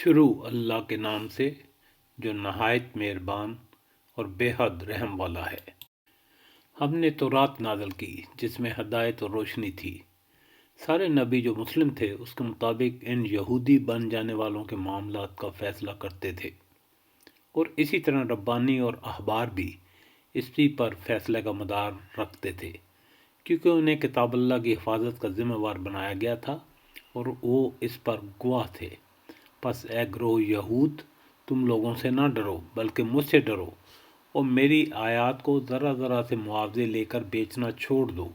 شروع اللہ کے نام سے جو نہایت مہربان اور بے حد رحم والا ہے۔ ہم نے تورات نازل کی جس میں ہدایت اور روشنی تھی۔ سارے نبی جو مسلم تھے اس کے مطابق ان یہودی بن جانے والوں کے معاملات کا فیصلہ کرتے تھے، اور اسی طرح ربانی اور احبار بھی اسی پر فیصلے کا مدار رکھتے تھے، کیونکہ انہیں کتاب اللہ کی حفاظت کا ذمہ وار بنایا گیا تھا اور وہ اس پر گواہ تھے۔ پس اے گروہ یہود، تم لوگوں سے نہ ڈرو بلکہ مجھ سے ڈرو، اور میری آیات کو ذرا ذرا سے معاوضے لے کر بیچنا چھوڑ دو۔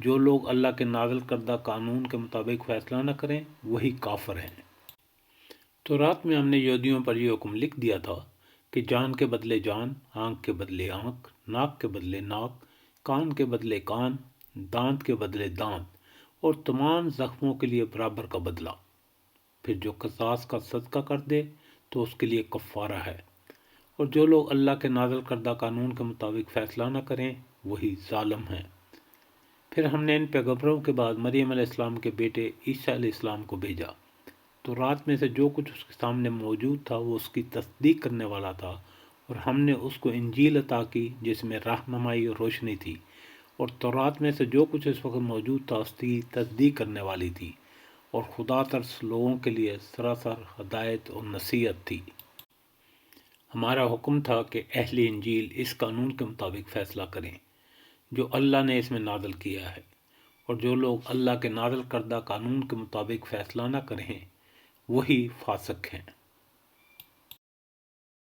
جو لوگ اللہ کے نازل کردہ قانون کے مطابق فیصلہ نہ کریں وہی کافر ہیں۔ تورات میں ہم نے یہودیوں پر یہ حکم لکھ دیا تھا کہ جان کے بدلے جان، آنکھ کے بدلے آنکھ، ناک کے بدلے ناک، کان کے بدلے کان، دانت کے بدلے دانت، اور تمام زخموں کے لیے برابر کا بدلہ۔ پھر جو قصاص کا صدقہ کر دے تو اس کے لیے کفارہ ہے، اور جو لوگ اللہ کے نازل کردہ قانون کے مطابق فیصلہ نہ کریں وہی ظالم ہیں۔ پھر ہم نے ان پیغمبروں کے بعد مریم علیہ السلام کے بیٹے عیسیٰ علیہ السلام کو بھیجا۔ تو رات میں سے جو کچھ اس کے سامنے موجود تھا وہ اس کی تصدیق کرنے والا تھا، اور ہم نے اس کو انجیل عطا کی جس میں رہنمائی اور روشنی تھی، اور تورات میں سے جو کچھ اس وقت موجود تھا اس کی تصدیق کرنے والی تھی، اور خدا ترس لوگوں کے لیے سراسر ہدایت اور نصیحت تھی۔ ہمارا حکم تھا کہ اہل انجیل اس قانون کے مطابق فیصلہ کریں جو اللہ نے اس میں نازل کیا ہے، اور جو لوگ اللہ کے نازل کردہ قانون کے مطابق فیصلہ نہ کریں وہی فاسق ہیں۔